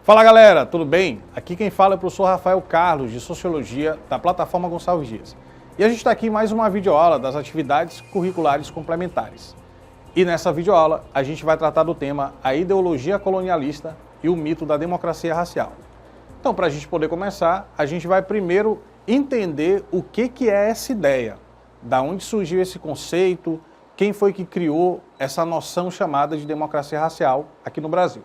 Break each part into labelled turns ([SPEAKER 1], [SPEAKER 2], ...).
[SPEAKER 1] Fala galera, tudo bem? Aqui quem fala é o professor Rafael Carlos, de Sociologia, da plataforma Gonçalves Dias. E a gente está aqui em mais uma videoaula das atividades curriculares complementares. E nessa videoaula a gente vai tratar do tema a ideologia colonialista e o mito da democracia racial. Então, para a gente poder começar, a gente vai primeiro entender o que é essa ideia, da onde surgiu esse conceito, quem foi que criou essa noção chamada de democracia racial aqui no Brasil.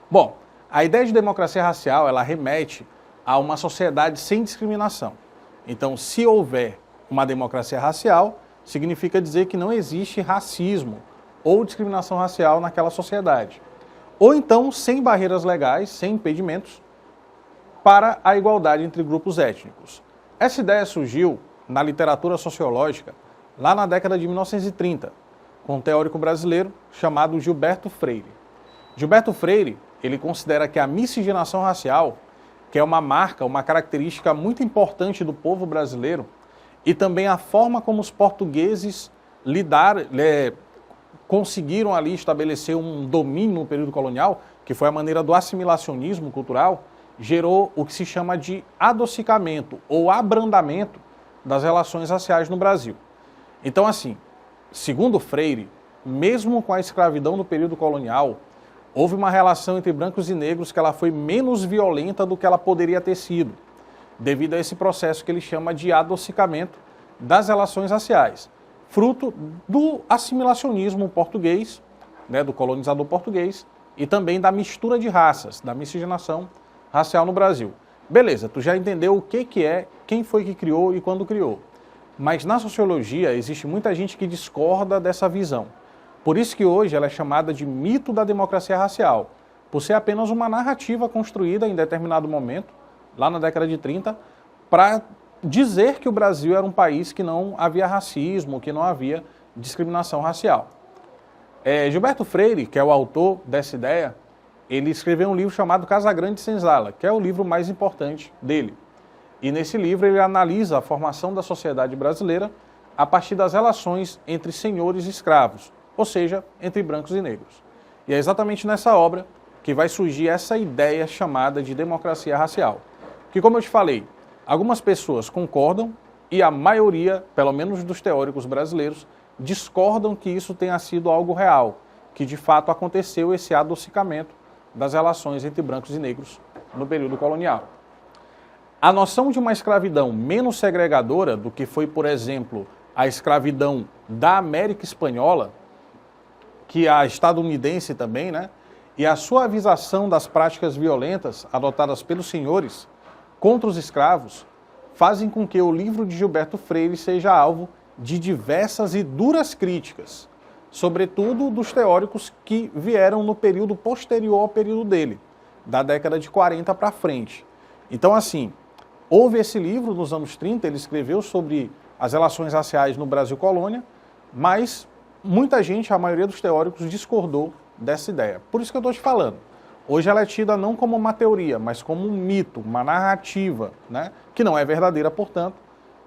[SPEAKER 1] Bom, a ideia de democracia racial, ela remete a uma sociedade sem discriminação. Então, se houver uma democracia racial, significa dizer que não existe racismo ou discriminação racial naquela sociedade. Ou então, sem barreiras legais, sem impedimentos, para a igualdade entre grupos étnicos. Essa ideia surgiu na literatura sociológica lá na década de 1930, com um teórico brasileiro chamado Gilberto Freire. Gilberto Freire, ele considera que a miscigenação racial, que é uma marca, uma característica muito importante do povo brasileiro, e também a forma como os portugueses conseguiram ali estabelecer um domínio no período colonial, que foi a maneira do assimilacionismo cultural, gerou o que se chama de adocicamento ou abrandamento das relações raciais no Brasil. Então, assim, segundo Freire, mesmo com a escravidão no período colonial, houve uma relação entre brancos e negros que ela foi menos violenta do que ela poderia ter sido, devido a esse processo que ele chama de adocicamento das relações raciais, fruto do assimilacionismo português, do colonizador português, e também da mistura de raças, da miscigenação racial no Brasil. Beleza, tu já entendeu o que é, quem foi que criou e quando criou. Mas na sociologia existe muita gente que discorda dessa visão. Por isso que hoje ela é chamada de mito da democracia racial, por ser apenas uma narrativa construída em determinado momento, lá na década de 30, para dizer que o Brasil era um país que não havia racismo, que não havia discriminação racial. Gilberto Freire, que é o autor dessa ideia, ele escreveu um livro chamado Casagrande Senzala, que é o livro mais importante dele. E nesse livro ele analisa a formação da sociedade brasileira a partir das relações entre senhores e escravos, ou seja, entre brancos e negros. E é exatamente nessa obra que vai surgir essa ideia chamada de democracia racial. Que, como eu te falei, algumas pessoas concordam e a maioria, pelo menos dos teóricos brasileiros, discordam que isso tenha sido algo real, que de fato aconteceu esse adocicamento das relações entre brancos e negros no período colonial. A noção de uma escravidão menos segregadora do que foi, por exemplo, a escravidão da América Espanhola, que a estadunidense também, e a suavização das práticas violentas adotadas pelos senhores contra os escravos, fazem com que o livro de Gilberto Freire seja alvo de diversas e duras críticas, sobretudo dos teóricos que vieram no período posterior ao período dele, da década de 40 para frente. Então, assim, houve esse livro nos anos 30, ele escreveu sobre as relações raciais no Brasil colônia, mas muita gente, a maioria dos teóricos, discordou dessa ideia. Por isso que eu estou te falando. Hoje ela é tida não como uma teoria, mas como um mito, uma narrativa, que não é verdadeira, portanto,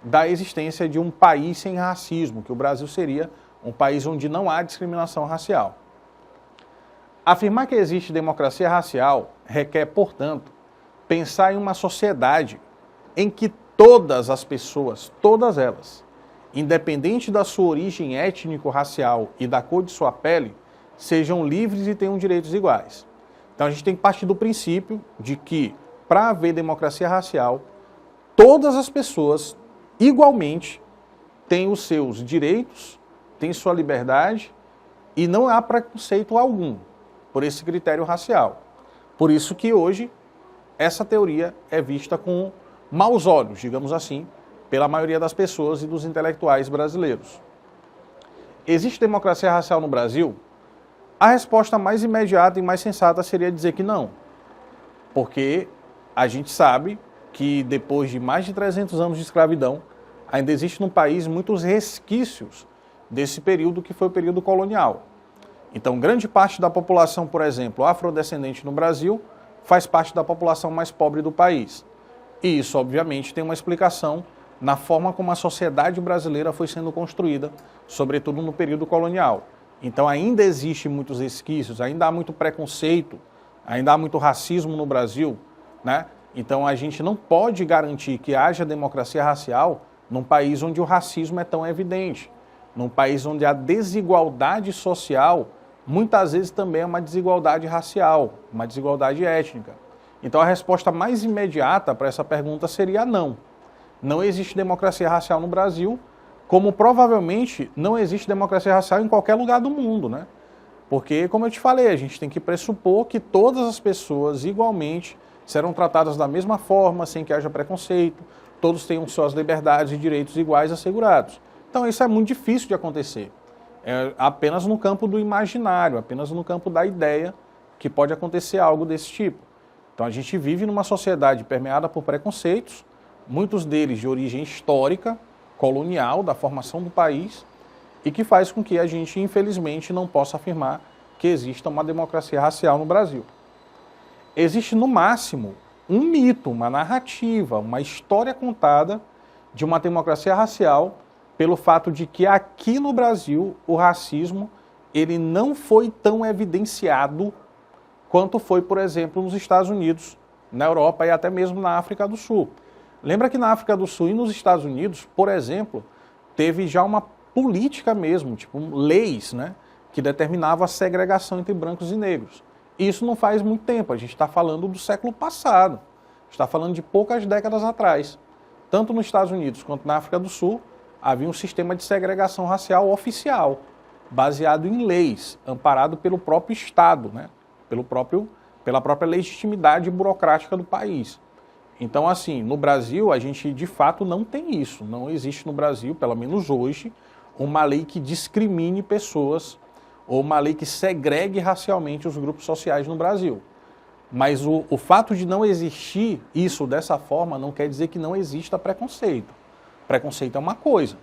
[SPEAKER 1] da existência de um país sem racismo, que o Brasil seria um país onde não há discriminação racial. Afirmar que existe democracia racial requer, portanto, pensar em uma sociedade em que todas as pessoas, todas elas, independente da sua origem étnico-racial e da cor de sua pele, sejam livres e tenham direitos iguais. Então a gente tem que partir do princípio de que, para haver democracia racial, todas as pessoas, igualmente, têm os seus direitos, têm sua liberdade e não há preconceito algum por esse critério racial. Por isso que hoje essa teoria é vista com maus olhos, digamos assim, pela maioria das pessoas e dos intelectuais brasileiros. Existe democracia racial no Brasil? A resposta mais imediata e mais sensata seria dizer que não. Porque a gente sabe que depois de mais de 300 anos de escravidão, ainda existe no país muitos resquícios desse período que foi o período colonial. Então, grande parte da população, por exemplo, afrodescendente no Brasil, faz parte da população mais pobre do país. E isso, obviamente, tem uma explicação na forma como a sociedade brasileira foi sendo construída, sobretudo no período colonial. Então ainda existe muitos resquícios, ainda há muito preconceito Ainda há muito racismo no Brasil, né? Então a gente não pode garantir que haja democracia racial num país onde o racismo é tão evidente, num país onde a desigualdade social muitas vezes também é uma desigualdade racial, uma desigualdade étnica. Então a resposta mais imediata para essa pergunta seria não. Não existe democracia racial no Brasil, como provavelmente não existe democracia racial em qualquer lugar do mundo, né? Porque, como eu te falei, a gente tem que pressupor que todas as pessoas igualmente serão tratadas da mesma forma, sem que haja preconceito, todos tenham suas liberdades e direitos iguais assegurados. Então isso é muito difícil de acontecer. É apenas no campo do imaginário, apenas no campo da ideia que pode acontecer algo desse tipo. Então a gente vive numa sociedade permeada por preconceitos, muitos deles de origem histórica, colonial, da formação do país, e que faz com que a gente, infelizmente, não possa afirmar que exista uma democracia racial no Brasil. Existe, no máximo, um mito, uma narrativa, uma história contada de uma democracia racial pelo fato de que aqui no Brasil o racismo ele não foi tão evidenciado quanto foi, por exemplo, nos Estados Unidos, na Europa e até mesmo na África do Sul. Lembra que na África do Sul e nos Estados Unidos, por exemplo, teve já uma política mesmo, tipo leis, né, que determinavam a segregação entre brancos e negros. Isso não faz muito tempo, a gente está falando do século passado, está falando de poucas décadas atrás. Tanto nos Estados Unidos quanto na África do Sul, havia um sistema de segregação racial oficial, baseado em leis, amparado pelo próprio Estado, né? Pela própria legitimidade burocrática do país. Então, assim, no Brasil, a gente de fato não tem isso. Não existe no Brasil, pelo menos hoje, uma lei que discrimine pessoas ou uma lei que segregue racialmente os grupos sociais no Brasil. Mas o fato de não existir isso dessa forma não quer dizer que não exista preconceito. Preconceito é uma coisa,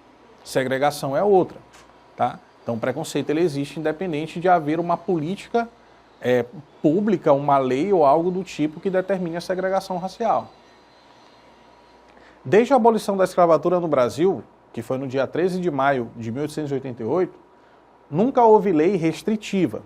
[SPEAKER 1] segregação é outra, tá? Então, preconceito ele existe independente de haver uma política pública, uma lei ou algo do tipo que determine a segregação racial. Desde a abolição da escravatura no Brasil, que foi no dia 13 de maio de 1888, nunca houve lei restritiva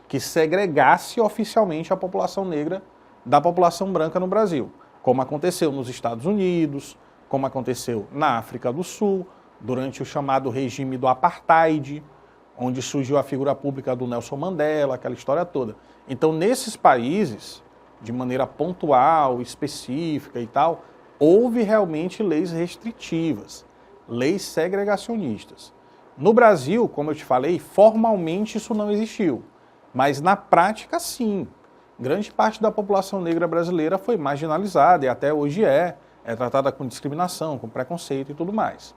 [SPEAKER 1] que segregasse oficialmente a população negra da população branca no Brasil, como aconteceu nos Estados Unidos, como aconteceu na África do Sul, durante o chamado regime do Apartheid, onde surgiu a figura pública do Nelson Mandela, aquela história toda. Então, nesses países, de maneira pontual, específica e tal, houve realmente leis restritivas, leis segregacionistas. No Brasil, como eu te falei, formalmente isso não existiu, mas na prática, sim. Grande parte da população negra brasileira foi marginalizada e até hoje é tratada com discriminação, com preconceito e tudo mais.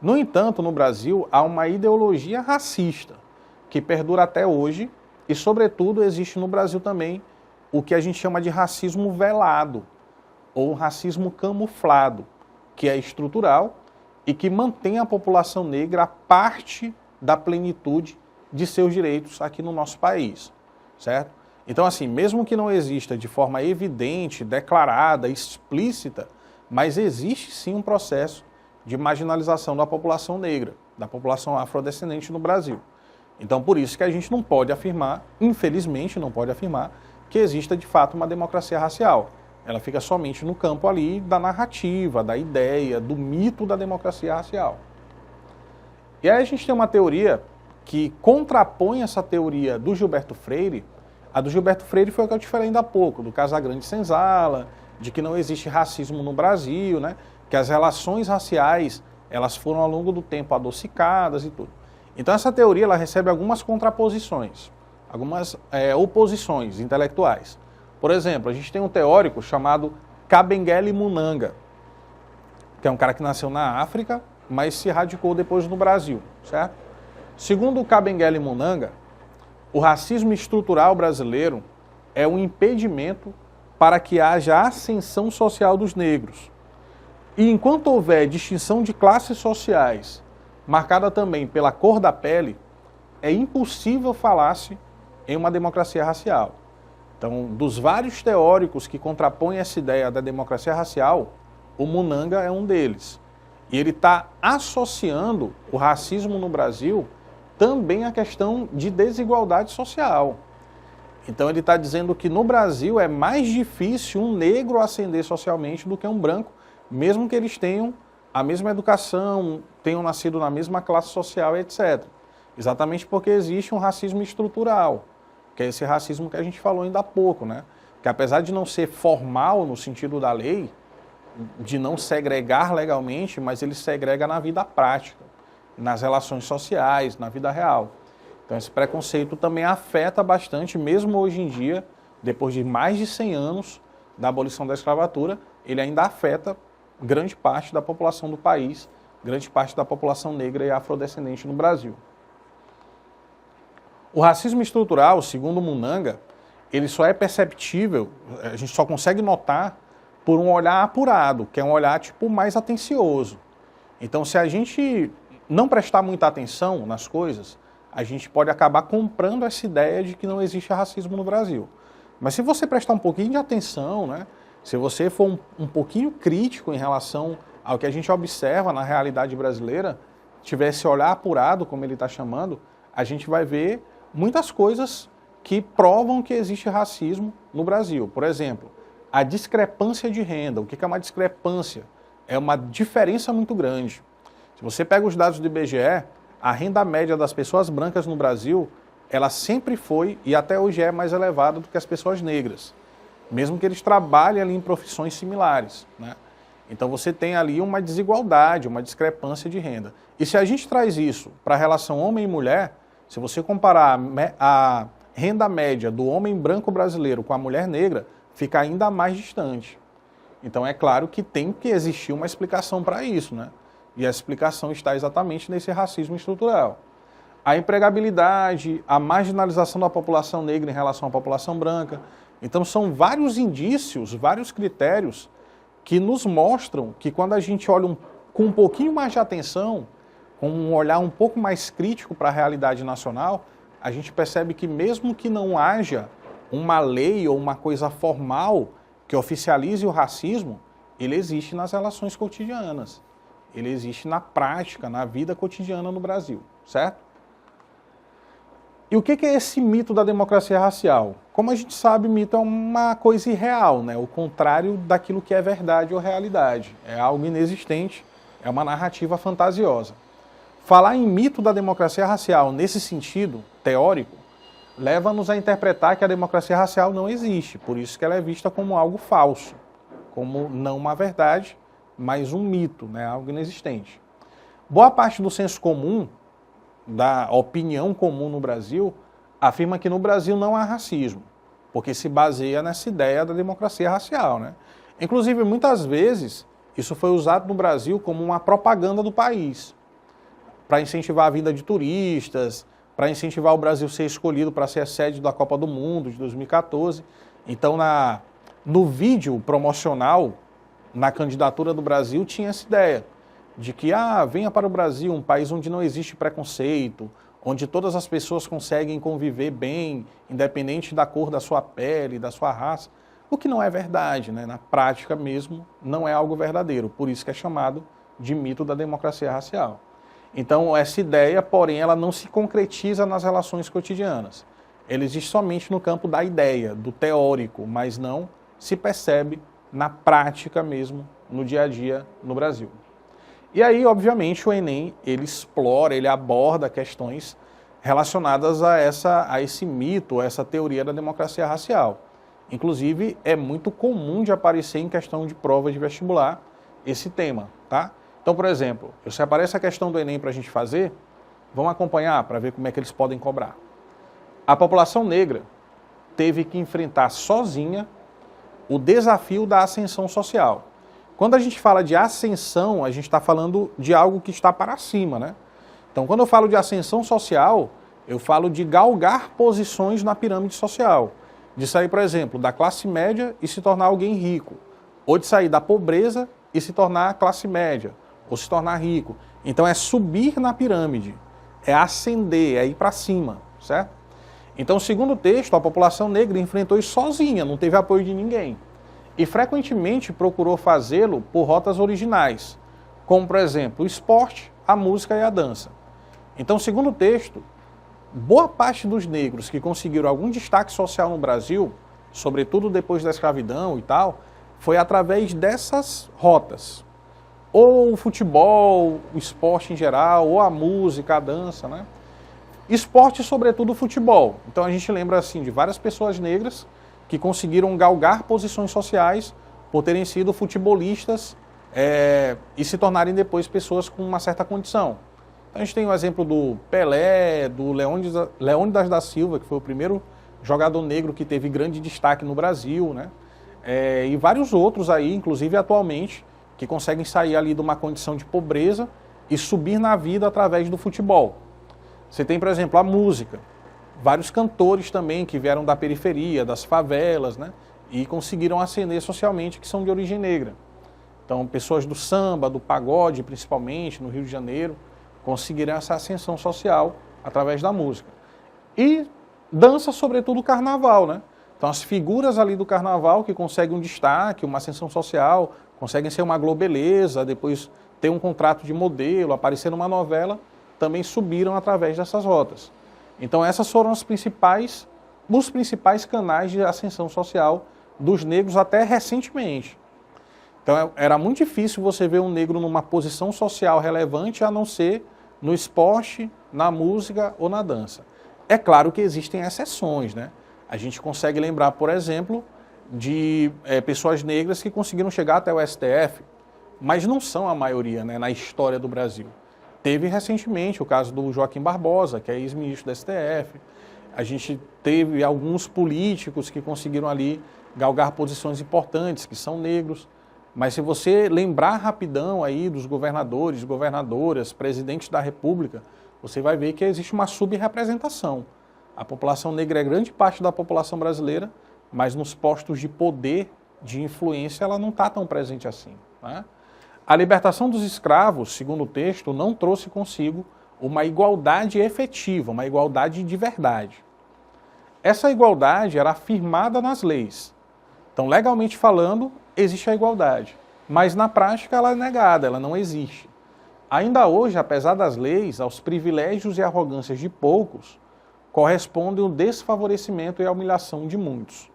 [SPEAKER 1] No entanto, no Brasil, há uma ideologia racista que perdura até hoje e, sobretudo, existe no Brasil também o que a gente chama de racismo velado ou racismo camuflado, que é estrutural e que mantém a população negra parte da plenitude de seus direitos aqui no nosso país, certo? Então, assim, mesmo que não exista de forma evidente, declarada, explícita, mas existe sim um processo de marginalização da população negra, da população afrodescendente no Brasil. Então, por isso que a gente não pode afirmar, infelizmente não pode afirmar, que exista de fato uma democracia racial. Ela fica somente no campo ali da narrativa, da ideia, do mito da democracia racial. E aí a gente tem uma teoria que contrapõe essa teoria do Gilberto Freire. A do Gilberto Freire foi o que eu te falei ainda há pouco, do Casagrande Senzala, de que não existe racismo no Brasil, né? Que as relações raciais elas foram ao longo do tempo adocicadas e tudo. Então essa teoria ela recebe algumas contraposições, algumas oposições intelectuais. Por exemplo, a gente tem um teórico chamado Kabengele Munanga, que é um cara que nasceu na África, mas se radicou depois no Brasil, certo? Segundo o Kabengele Munanga, o racismo estrutural brasileiro é um impedimento para que haja ascensão social dos negros. E enquanto houver distinção de classes sociais, marcada também pela cor da pele, é impossível falar-se em uma democracia racial. Então, dos vários teóricos que contrapõem essa ideia da democracia racial, o Munanga é um deles. E ele está associando o racismo no Brasil também à questão de desigualdade social. Então ele está dizendo que no Brasil é mais difícil um negro ascender socialmente do que um branco, mesmo que eles tenham a mesma educação, tenham nascido na mesma classe social, etc. Exatamente porque existe um racismo estrutural, que é esse racismo que a gente falou ainda há pouco, né? Que apesar de não ser formal no sentido da lei, de não segregar legalmente, mas ele segrega na vida prática, nas relações sociais, na vida real. Então esse preconceito também afeta bastante, mesmo hoje em dia, depois de mais de 100 anos da abolição da escravatura, ele ainda afeta grande parte da população do país, grande parte da população negra e afrodescendente no Brasil. O racismo estrutural, segundo Munanga, ele só é perceptível, a gente só consegue notar por um olhar apurado, que é um olhar tipo mais atencioso. Então, se a gente não prestar muita atenção nas coisas, a gente pode acabar comprando essa ideia de que não existe racismo no Brasil. Mas se você prestar um pouquinho de atenção, né, se você for um pouquinho crítico em relação ao que a gente observa na realidade brasileira, tiver esse olhar apurado, como ele está chamando, a gente vai ver muitas coisas que provam que existe racismo no Brasil. Por exemplo, a discrepância de renda. O que é uma discrepância? É uma diferença muito grande. Se você pega os dados do IBGE, a renda média das pessoas brancas no Brasil, ela sempre foi e até hoje é mais elevada do que as pessoas negras, mesmo que eles trabalhem ali em profissões similares, né? Então você tem ali uma desigualdade, uma discrepância de renda. E se a gente traz isso para a relação homem e mulher, se você comparar a renda média do homem branco brasileiro com a mulher negra, fica ainda mais distante. Então é claro que tem que existir uma explicação para isso, né? E a explicação está exatamente nesse racismo estrutural. A empregabilidade, a marginalização da população negra em relação à população branca. Então são vários indícios, vários critérios que nos mostram que quando a gente olha com um pouquinho mais de atenção, com um olhar um pouco mais crítico para a realidade nacional, a gente percebe que mesmo que não haja uma lei ou uma coisa formal que oficialize o racismo, ele existe nas relações cotidianas. Ele existe na prática, na vida cotidiana no Brasil, certo? E o que é esse mito da democracia racial? Como a gente sabe, mito é uma coisa irreal, né? O contrário daquilo que é verdade ou realidade. É algo inexistente, é uma narrativa fantasiosa. Falar em mito da democracia racial nesse sentido teórico leva-nos a interpretar que a democracia racial não existe, por isso que ela é vista como algo falso, como não uma verdade, mas um mito, né? Algo inexistente. Boa parte do senso comum, da opinião comum no Brasil, afirma que no Brasil não há racismo, porque se baseia nessa ideia da democracia racial, né? Inclusive, muitas vezes, isso foi usado no Brasil como uma propaganda do país, para incentivar a vinda de turistas, para incentivar o Brasil a ser escolhido para ser a sede da Copa do Mundo de 2014. Então, no vídeo promocional, na candidatura do Brasil, tinha essa ideia de que, venha para o Brasil, um país onde não existe preconceito, onde todas as pessoas conseguem conviver bem, independente da cor da sua pele, da sua raça, o que não é verdade, né? Na prática mesmo, não é algo verdadeiro, por isso que é chamado de mito da democracia racial. Então, essa ideia, porém, ela não se concretiza nas relações cotidianas. Ela existe somente no campo da ideia, do teórico, mas não se percebe na prática mesmo, no dia a dia no Brasil. E aí, obviamente, o Enem, ele explora, ele aborda questões relacionadas a esse mito, a essa teoria da democracia racial. Inclusive, é muito comum de aparecer em questão de prova de vestibular esse tema, tá? Então, por exemplo, se aparece a questão do Enem para a gente fazer, vamos acompanhar para ver como é que eles podem cobrar. A população negra teve que enfrentar sozinha o desafio da ascensão social. Quando a gente fala de ascensão, a gente está falando de algo que está para cima, né? Então, quando eu falo de ascensão social, eu falo de galgar posições na pirâmide social. De sair, por exemplo, da classe média e se tornar alguém rico. Ou de sair da pobreza e se tornar classe média. Ou se tornar rico. Então é subir na pirâmide, é ascender, é ir para cima, certo? Então, segundo o texto, a população negra enfrentou isso sozinha, não teve apoio de ninguém. E frequentemente procurou fazê-lo por rotas originais, como, por exemplo, o esporte, a música e a dança. Então, segundo o texto, boa parte dos negros que conseguiram algum destaque social no Brasil, sobretudo depois da escravidão e tal, foi através dessas rotas. Ou o futebol, o esporte em geral, ou a música, a dança, né? Esporte, sobretudo o futebol. Então a gente lembra assim de várias pessoas negras que conseguiram galgar posições sociais por terem sido futebolistas e se tornarem depois pessoas com uma certa condição. Então, a gente tem o exemplo do Pelé, do Leônidas da Silva, que foi o primeiro jogador negro que teve grande destaque no Brasil, né? E vários outros aí, inclusive atualmente, que conseguem sair ali de uma condição de pobreza e subir na vida através do futebol. Você tem, por exemplo, a música. Vários cantores também que vieram da periferia, das favelas, né? E conseguiram ascender socialmente, que são de origem negra. Então, pessoas do samba, do pagode, principalmente, no Rio de Janeiro, conseguiram essa ascensão social através da música. E dança, sobretudo, o carnaval, né? Então, as figuras ali do carnaval que conseguem um destaque, uma ascensão social, conseguem ser uma globeleza, depois ter um contrato de modelo, aparecer numa novela, também subiram através dessas rotas. Então, essas foram os principais canais de ascensão social dos negros até recentemente. Então, era muito difícil você ver um negro numa posição social relevante, a não ser no esporte, na música ou na dança. É claro que existem exceções, né? A gente consegue lembrar, por exemplo, de pessoas negras que conseguiram chegar até o STF, mas não são a maioria, né, na história do Brasil. Teve recentemente o caso do Joaquim Barbosa, que é ex-ministro do STF. A gente teve alguns políticos que conseguiram ali galgar posições importantes, que são negros. Mas se você lembrar rapidão aí dos governadores, governadoras, presidentes da República, você vai ver que existe uma subrepresentação. A população negra é grande parte da população brasileira, mas nos postos de poder, de influência, ela não está tão presente assim, né? A libertação dos escravos, segundo o texto, não trouxe consigo uma igualdade efetiva, uma igualdade de verdade. Essa igualdade era afirmada nas leis. Então, legalmente falando, existe a igualdade, mas na prática ela é negada, ela não existe. Ainda hoje, apesar das leis, aos privilégios e arrogâncias de poucos, correspondem o desfavorecimento e a humilhação de muitos.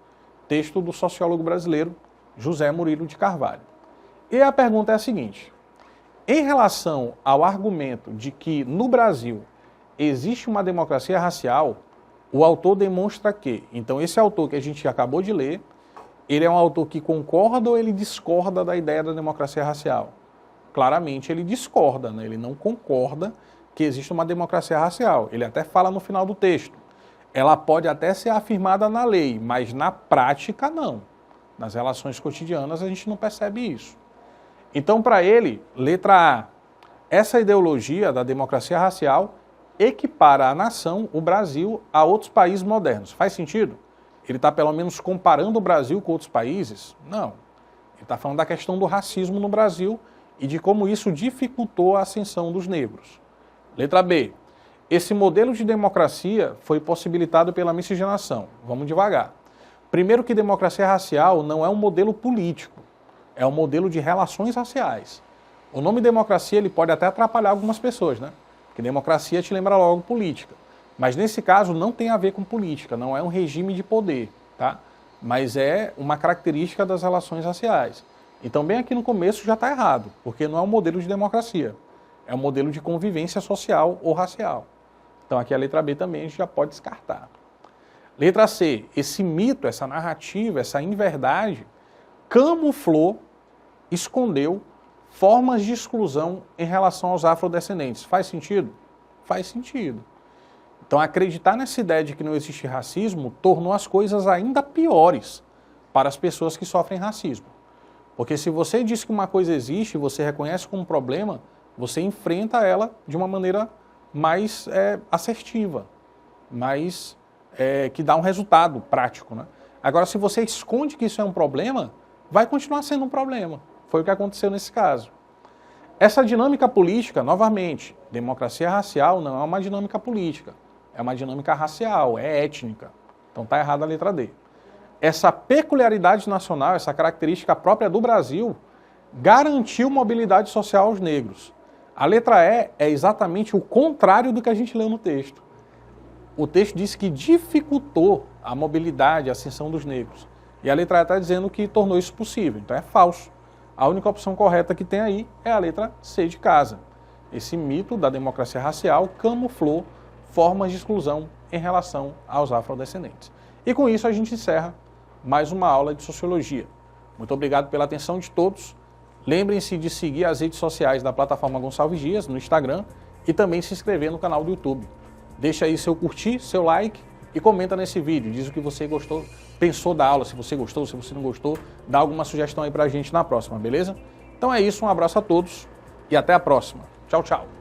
[SPEAKER 1] Texto do sociólogo brasileiro José Murilo de Carvalho. E a pergunta é a seguinte: em relação ao argumento de que no Brasil existe uma democracia racial, o autor demonstra que, então esse autor que a gente acabou de ler, ele é um autor que concorda ou ele discorda da ideia da democracia racial? Claramente ele discorda, né? Ele não concorda que existe uma democracia racial. Ele até fala no final do texto. Ela pode até ser afirmada na lei, mas na prática não. Nas relações cotidianas a gente não percebe isso. Então, para ele, letra A, essa ideologia da democracia racial equipara a nação, o Brasil, a outros países modernos. Faz sentido? Ele está pelo menos comparando o Brasil com outros países? Não. Ele está falando da questão do racismo no Brasil e de como isso dificultou a ascensão dos negros. Letra B. Esse modelo de democracia foi possibilitado pela miscigenação. Vamos devagar. Primeiro que democracia racial não é um modelo político, é um modelo de relações raciais. O nome democracia ele pode até atrapalhar algumas pessoas, né? Porque democracia te lembra logo política. Mas nesse caso não tem a ver com política, não é um regime de poder, tá? Mas é uma característica das relações raciais. Então bem aqui no começo já está errado, porque não é um modelo de democracia, é um modelo de convivência social ou racial. Então aqui a letra B também a gente já pode descartar. Letra C, esse mito, essa narrativa, essa inverdade camuflou, escondeu formas de exclusão em relação aos afrodescendentes. Faz sentido? Faz sentido. Então, acreditar nessa ideia de que não existe racismo tornou as coisas ainda piores para as pessoas que sofrem racismo. Porque se você diz que uma coisa existe, você reconhece como um problema, você enfrenta ela de uma maneira mais assertiva, mais que dá um resultado prático, né? Agora, se você esconde que isso é um problema, vai continuar sendo um problema. Foi o que aconteceu nesse caso. Essa dinâmica política, novamente, democracia racial não é uma dinâmica política. É uma dinâmica racial, é étnica. Então está errada a letra D. Essa peculiaridade nacional, essa característica própria do Brasil, garantiu mobilidade social aos negros. A letra E é exatamente o contrário do que a gente leu no texto. o texto diz que dificultou a mobilidade, a ascensão dos negros. E a letra A está dizendo que tornou isso possível. Então é falso. A única opção correta que tem aí é a letra C de casa. Esse mito da democracia racial camuflou formas de exclusão em relação aos afrodescendentes. E com isso a gente encerra mais uma aula de Sociologia. Muito obrigado pela atenção de todos. Lembrem-se de seguir as redes sociais da plataforma Gonçalves Dias no Instagram e também se inscrever no canal do YouTube. Deixa aí seu curtir, seu like e comenta nesse vídeo. Diz o que você gostou, pensou da aula, se você gostou, se você não gostou. Dá alguma sugestão aí pra gente na próxima, beleza? Então é isso, um abraço a todos e até a próxima. Tchau, tchau.